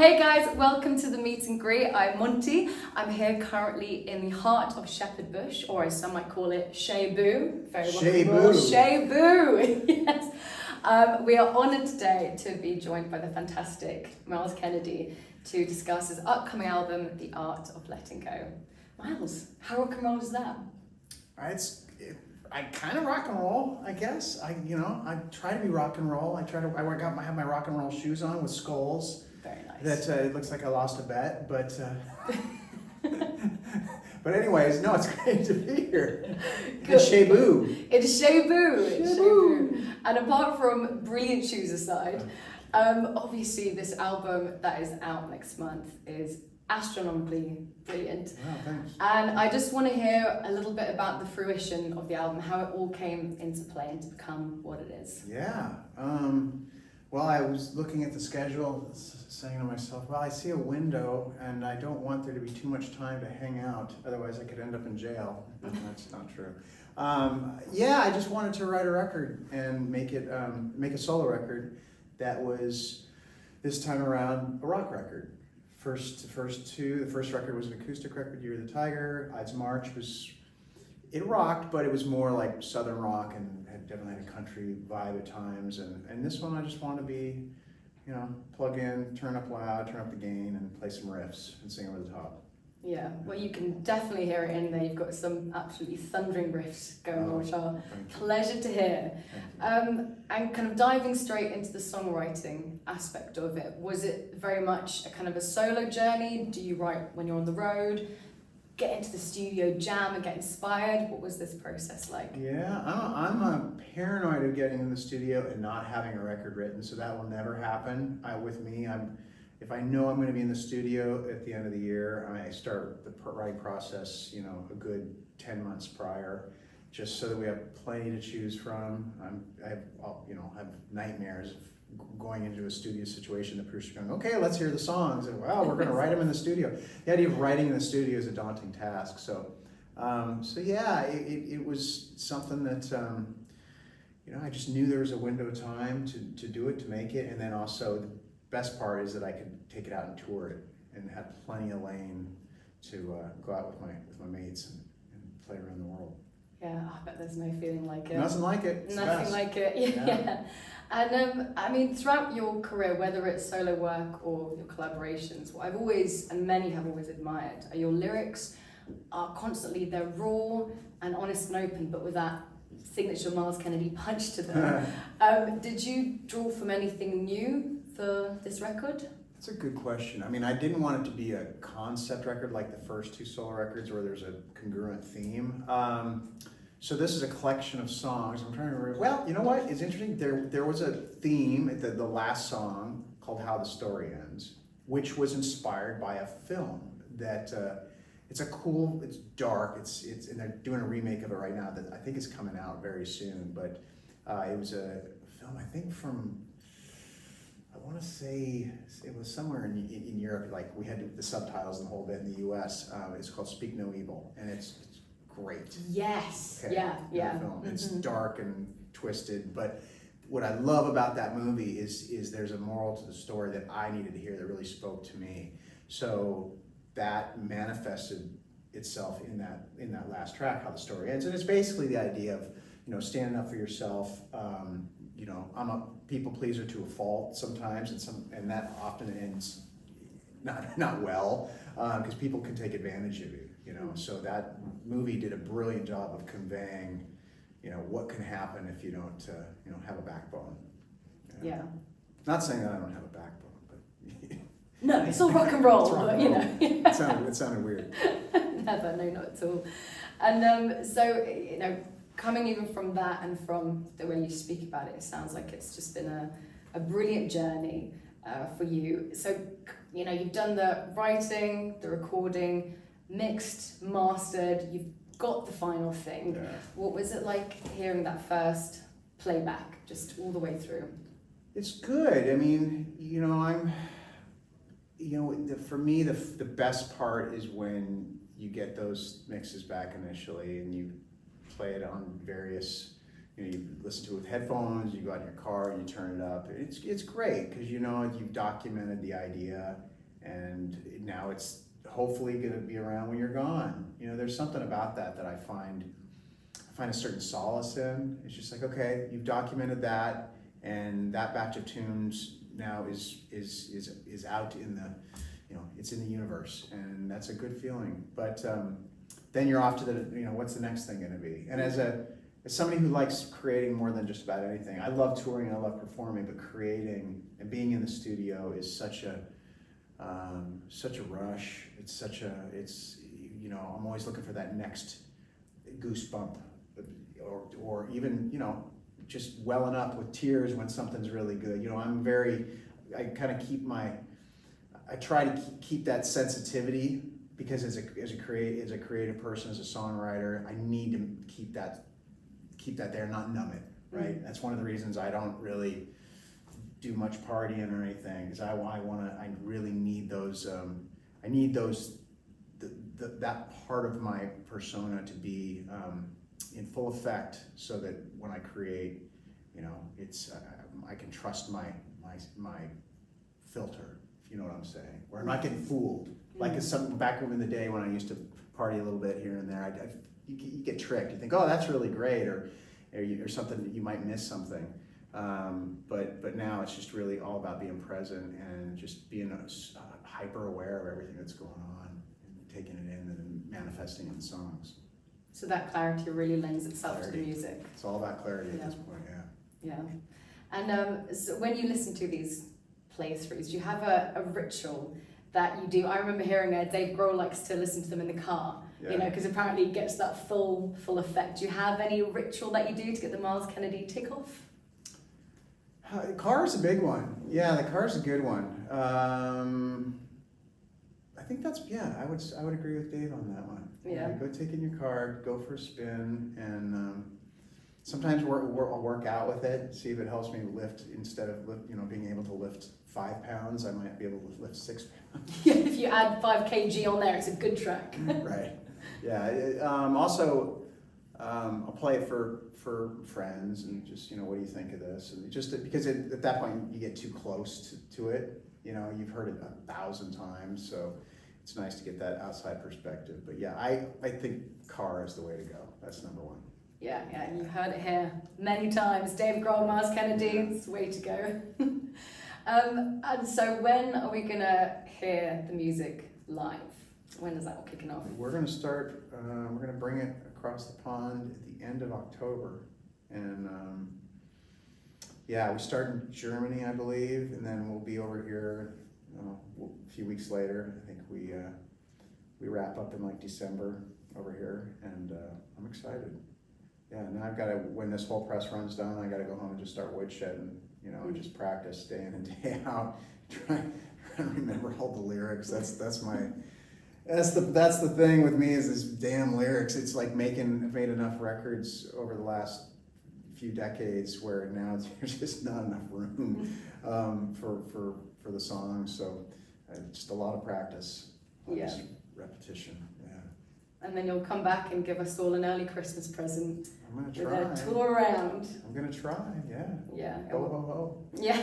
Hey guys, welcome to the meet and greet. I'm Monty. I'm here currently in the heart of Shepherd Bush, or as some might call it, Shebu. Very well. Shebu. Yes. We are honoured today to be joined by the fantastic Myles Kennedy to discuss his upcoming album, The Art of Letting Go. Myles, how rock and roll is that? I kind of rock and roll, I guess. I try to be rock and roll. I have my rock and roll shoes on with skulls. Very nice. That it looks like I lost a bet, but but anyways, no, it's great to be here. It's Shebu. It's Shebu. And apart from brilliant shoes aside, obviously this album that is out next month is astronomically brilliant. Wow, thanks. And I just want to hear a little bit about the fruition of the album, how it all came into play and to become what it is. Yeah. Well, I was looking at the schedule, saying to myself, well, I see a window and I don't want there to be too much time to hang out. Otherwise, I could end up in jail. That's not true. Yeah, I just wanted to write a record and make a solo record that was, this time around, a rock record. The first record was an acoustic record, Year of the Tiger. Ides March it rocked, but it was more like southern rock and had definitely had a country vibe at times. And this one I just want to be, plug in, turn up loud, turn up the gain, and play some riffs and sing over the top. Yeah, well, you can definitely hear it in there. You've got some absolutely thundering riffs going on, which are a pleasure to hear. And kind of diving straight into the songwriting aspect of it, was it very much a kind of a solo journey? Do you write when you're on the road? Get into the studio, jam and get inspired? What was this process like? Yeah, I'm paranoid of getting in the studio and not having a record written, so that will never happen with me. If I know I'm going to be in the studio at the end of the year, I start the writing process, a good 10 months prior, just so that we have plenty to choose from. I have nightmares of going into a studio situation, the producer going, okay, let's hear the songs, and wow, we're going to write them in the studio. The idea of writing in the studio is a daunting task. So yeah, it was something that I just knew there was a window of time to do it, to make it, and then also the best part is that I could take it out and tour it and have plenty of lane to go out with my mates and play around the world. Yeah, I bet there's no feeling like it. Nothing like it. It's Nothing like it. Yeah. And throughout your career, whether it's solo work or your collaborations, what I've always, and many have always admired, are your lyrics are constantly, they're raw and honest and open, but with that signature Myles Kennedy punch to them. Did you draw from anything new for this record? That's a good question. I didn't want it to be a concept record like the first two solo records where there's a congruent theme. So this is a collection of songs. I'm trying to remember. Well, you know what? It's interesting. There was a theme at the last song called How the Story Ends, which was inspired by a film that it's dark. And they're doing a remake of it right now that I think is coming out very soon. But it was a film, I think I want to say it was somewhere in Europe. Like we had the subtitles and the whole bit in the U.S. It's called Speak No Evil, and it's great. Yes. Okay. Yeah. Film. It's dark and twisted, but what I love about that movie is there's a moral to the story that I needed to hear that really spoke to me. So that manifested itself in that last track, How the Story Ends, and it's basically the idea of standing up for yourself. I'm a people pleaser to a fault sometimes, and that often ends not well because people can take advantage of you. So that movie did a brilliant job of conveying, what can happen if you don't, have a backbone. Yeah. Not saying that I don't have a backbone, but no, it's all rock and roll. But, it sounded weird. Never, no, not at all. And so coming even from that and from the way you speak about it, it sounds like it's just been a brilliant journey for you. So you've done the writing, the recording, mixed, mastered, you've got the final thing. Yeah. What was it like hearing that first playback just all the way through? It's good. For me, the best part is when you get those mixes back initially and you play it on various, you listen to it with headphones, you go out in your car, you turn it up. It's great because you've documented the idea and now it's hopefully going to be around when you're gone. You know, there's something about that I find a certain solace in. It's just like, okay, you've documented that, and that batch of tunes now is out in the, you know, it's in the universe, and that's a good feeling. But then you're off to the, you know, what's the next thing going to be? And as somebody who likes creating more than just about anything, I love touring, I love performing, but creating and being in the studio is such a rush. It's you know, I'm always looking for that next goosebump, or even, you know, just welling up with tears when something's really good. You know, I kind of I try to keep that sensitivity, because as a creative person, as a songwriter, I need to keep that there, not numb it, right? Mm-hmm. That's one of the reasons I don't really do much partying or anything, because I really need those, that part of my persona to be in full effect, so that when I create, you know, it's I can trust my filter, if you know what I'm saying, where I'm not getting fooled. Like it's something back in the day when I used to party a little bit here and there, you get tricked. You think, oh, that's really great, or something that you might miss something. But now it's just really all about being present and just being hyper aware of everything that's going on, and taking it in and then manifesting in songs. So that clarity really lends itself to the music. It's all about clarity at this point, yeah. Yeah. And so when you listen to these playthroughs, do you have a ritual that you do? I remember hearing Dave Grohl likes to listen to them in the car, you know, because apparently it gets that full effect. Do you have any ritual that you do to get the Myles Kennedy tick off? The car's a big one. Yeah, the car's a good one. I think that's, I would agree with Dave on that one. Yeah. Go take in your car, go for a spin, and sometimes I'll work out with it, see if it helps me lift. Instead of being able to lift 5 pounds, I might be able to lift 6 pounds. Yeah, if you add 5 kg on there, it's a good track. Right. Yeah. Also, I'll play it for friends, and just, you know, what do you think of this? And just because at that point you get too close to it. You know, you've heard it 1,000 times, so it's nice to get that outside perspective. But yeah, I think car is the way to go. That's number one. Yeah, you heard it here many times. Dave Grohl, Myles Kennedy, it's the way to go. And so when are we gonna hear the music live? When is that all kicking off? We're gonna start, we're gonna bring it across the pond at the end of October. And we start in Germany, I believe, and then we'll be over here a few weeks later. I think we wrap up in like December over here, and I'm excited. Yeah, now I've got to, when this whole press run's done, I got to go home and just start woodshedding, you know, and just practice day in and day out. Try to remember all the lyrics. That's the thing with me, is this damn lyrics. It's like I've made enough records over the last few decades where now there's just not enough room for the songs. So just a lot of practice, just repetition. Yeah. And then you'll come back and give us all an early Christmas present. I'm gonna try. With a tour around. I'm gonna try. Yeah. Yeah. Ho ho ho. Yeah.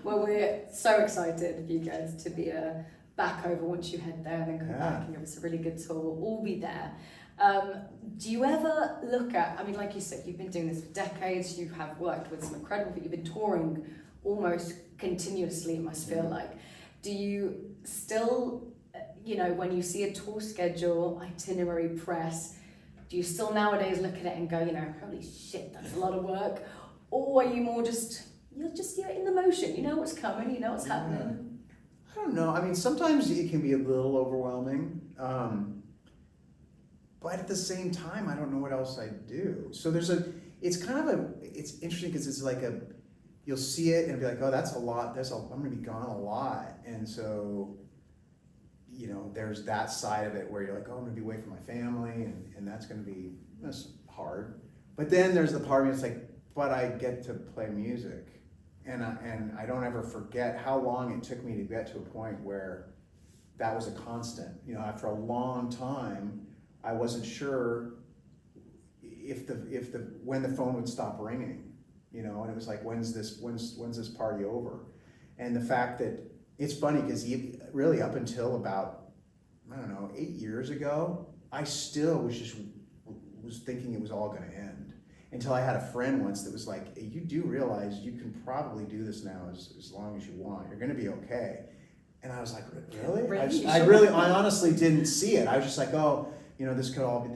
Well, we're so excited for you guys to be back over once you head there, and then come back and give us a really good tour. We'll all be there. Do you ever look at, I mean, like you said, you've been doing this for decades, you have worked with some incredible people, you've been touring almost continuously, it must feel like. Do you still, you know, when you see a tour schedule, itinerary, press, do you still nowadays look at it and go, you know, holy shit, that's a lot of work? Or are you more you're in the motion, you know what's coming, you know what's happening? I don't know. I mean, sometimes it can be a little overwhelming. But at the same time, I don't know what else I do. So it's interesting, because it's like you'll see it and be like, oh, that's a lot. I'm gonna be gone a lot. And so, you know, there's that side of it where you're like, oh, I'm gonna be away from my family, and that's hard. But then there's the part of me that's like, but I get to play music. And I don't ever forget how long it took me to get to a point where that was a constant. You know, after a long time, I wasn't sure when the phone would stop ringing, you know, and it was like, when's this party over? And the fact that it's funny because really up until about, I don't know, 8 years ago, I still was thinking it was all going to end. Until I had a friend once that was like, hey, you do realize you can probably do this now as long as you want. You're going to be okay. And I was like, really? I honestly didn't see it. I was just like, oh, this could all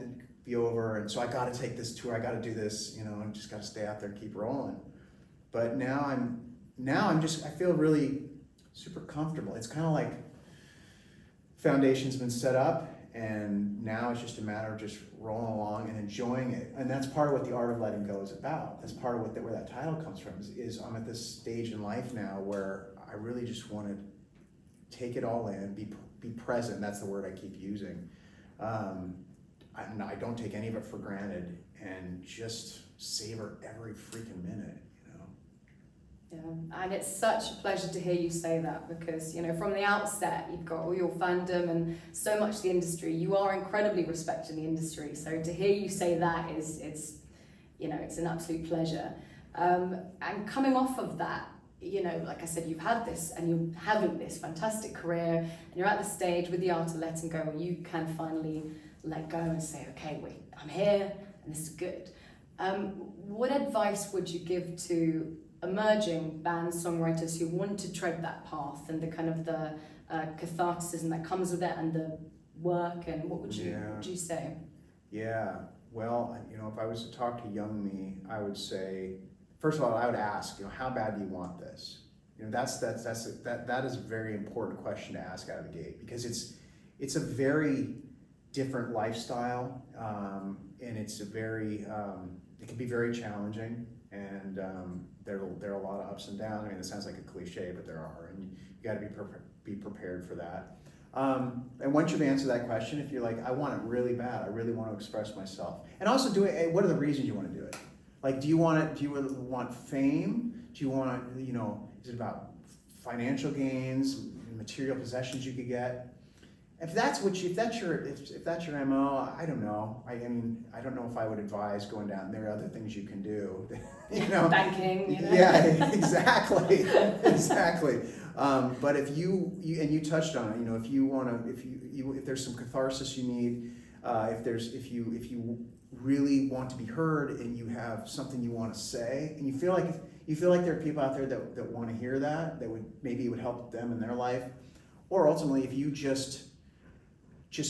be over. And so I got to take this tour. I got to do this, I just got to stay out there and keep rolling. But now I feel really super comfortable. It's kind of like foundation's been set up, and now it's just a matter of just rolling along and enjoying it. And that's part of what the art of letting go is about. That's part of where that title comes from, is I'm at this stage in life now where I really just want to take it all in, be present. That's the word I keep using. I don't take any of it for granted, and just savor every freaking minute. Yeah, and it's such a pleasure to hear you say that, because from the outset you've got all your fandom and so much the industry. You are incredibly respected in the industry, so to hear you say that it's an absolute pleasure. And coming off of that, like I said, you've had this and you're having this fantastic career, and you're at the stage with the art of letting go where you can finally let go and say, okay, wait, I'm here and this is good. What advice would you give to emerging bands, songwriters who want to tread that path, and the kind of the catharticism that comes with it, and the work, and what would you say? Yeah, well, if I was to talk to young me, I would say, first of all, I would ask, how bad do you want this? That is a very important question to ask out of the gate, because it's a very different lifestyle, and it's a very it can be very challenging, and there are a lot of ups and downs. I mean, it sounds like a cliche, but there are, and you got to be prepared for that. And once you've answered that question, if you're like, I want it really bad, I really want to express myself, and also do it. What are the reasons you want to do it? Like, do you want fame? Do you want is it about financial gains, material possessions you could get? If that's your MO, I don't know. I mean, I don't know if I would advise going down. There are other things you can do. Banking. Yeah, exactly. But if you touched on it, if there's some catharsis you need, if you really want to be heard, and you have something you want to say, and you feel like there are people out there that want to hear that would help them in their life, or ultimately if you just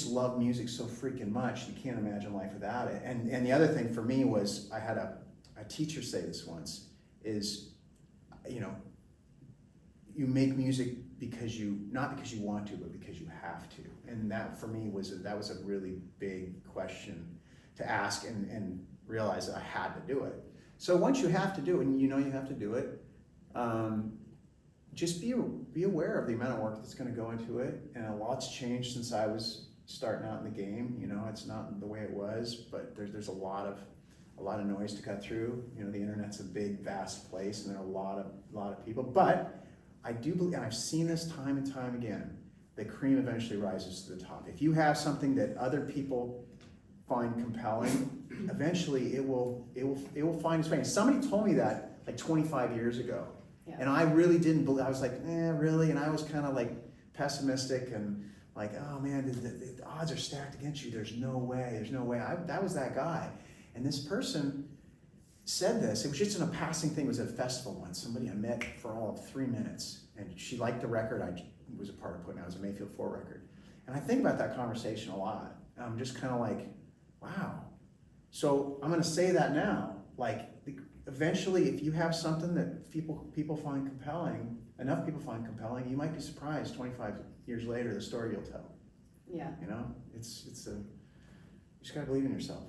love music so freaking much you can't imagine life without it. And the other thing for me was, I had a teacher say this once, is you make music not because you want to, but because you have to. And that for me was a really big question to ask, and realize that I had to do it. So once you have to do it, and you have to do it, just be aware of the amount of work that's going to go into it. And a lot's changed since I was starting out in the game. It's not the way it was, but there's a lot of noise to cut through. The internet's a big, vast place, and there are a lot of people. But I do believe, and I've seen this time and time again, the cream eventually rises to the top. If you have something that other people find compelling, eventually it will find its way. And somebody told me that like 25 years ago, and I really didn't believe. I was like, really? And I was kind of like pessimistic and like, oh man, the odds are stacked against you. There's no way. That was that guy. And this person said this. It was just in a passing thing. It was at a festival once. Somebody I met for all of 3 minutes, and she liked the record I was a part of putting out. It was a Mayfield 4 record. And I think about that conversation a lot. I'm just kind of like, wow. So I'm going to say that now. Like, eventually, if you have something that people find compelling, enough people find compelling, you might be surprised 25 years later the story you'll tell. Yeah. You just gotta believe in yourself.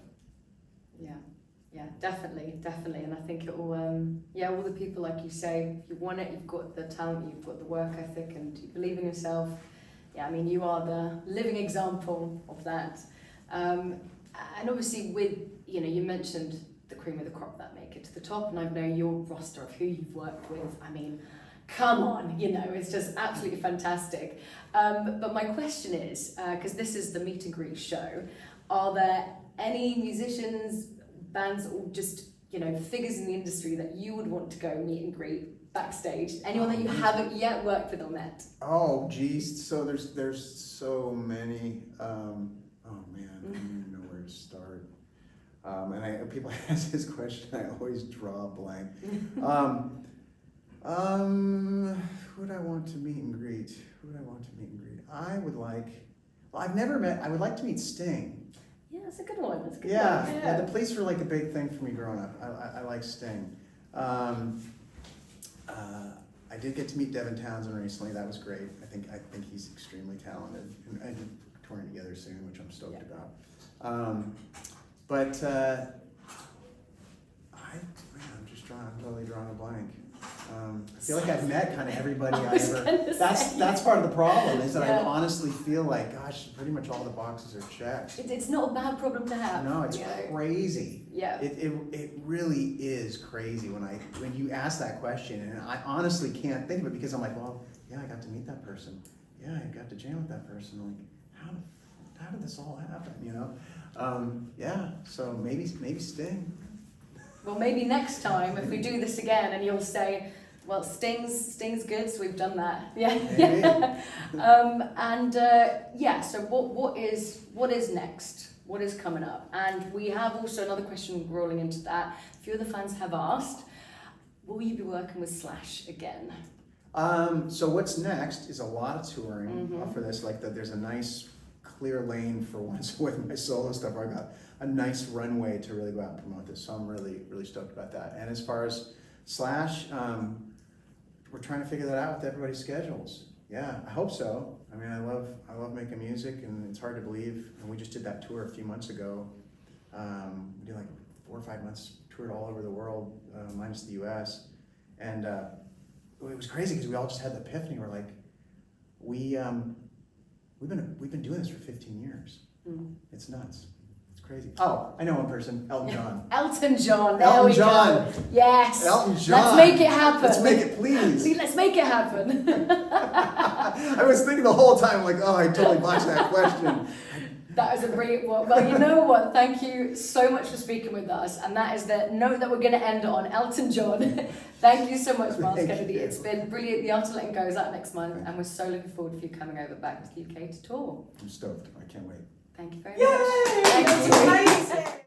Yeah, definitely. And I think it will, all the people, like you say, if you want it, you've got the talent, you've got the work ethic, and you believe in yourself. Yeah, I mean, you are the living example of that. And obviously with, you mentioned the cream of the crop that make it to the top, and I know your roster of who you've worked with. I mean, come on, it's just absolutely fantastic. But my question is, because this is the meet and greet show, are there any musicians, bands, or just figures in the industry that you would want to go meet and greet backstage? Anyone that you haven't yet worked with or met? Oh, geez. So there's so many. Oh man, I don't even know where to start. And people ask this question, I always draw a blank. Who would I want to meet and greet? I would like to meet Sting. Yeah, that's a good one. That's a good Yeah, one. yeah, the Police were like a big thing for me growing up. I like Sting. I did get to meet Devin Townsend recently. That was great. I think he's extremely talented. And we're touring together soon, which I'm stoked about. I'm totally drawing a blank. I feel like I've met kind of everybody I ever. That's part of the problem is that I honestly feel like, gosh, pretty much all the boxes are checked. It's not a bad problem to have. No, it's crazy. Yeah. It really is crazy when you ask that question, and I honestly can't think of it because I'm like, well, yeah, I got to meet that person. Yeah, I got to jam with that person. Like, how did this all happen? Yeah. So maybe Sting. Well, maybe next time if we do this again, and you'll say, well, Sting's good, so we've done that. Yeah. Hey. So what is next? What is coming up? And we have also another question rolling into that. A few of the fans have asked, will you be working with Slash again? So what's next is a lot of touring for this. There's a nice clear lane for once with my solo stuff. I got a nice runway to really go out and promote this. So I'm really, really stoked about that. And as far as Slash, we're trying to figure that out with everybody's schedules. Yeah, I hope so. I mean, I love making music, and it's hard to believe. And we just did that tour a few months ago. We did like 4 or 5 months, toured all over the world, minus the US. And it was crazy because we all just had the epiphany. We're like, we've been doing this for 15 years. It's nuts. It's crazy. Oh, I know one person, Elton John. Elton John. There Elton we John. go. Yes. Elton John. Let's make it happen. Let's make it, please. Let's make it happen. I was thinking the whole time, like, oh, I totally botched that question. That is a brilliant one. Well, you know what? Thank you so much for speaking with us. And that is the note that we're going to end on, Elton John. Thank you so much, Myles Kennedy. You. It's been brilliant. The Art of Letting Go is out next month, and we're so looking forward to you coming over back to the UK to tour. I'm stoked. I can't wait. Thank you very Yay! much. Thank you. Amazing.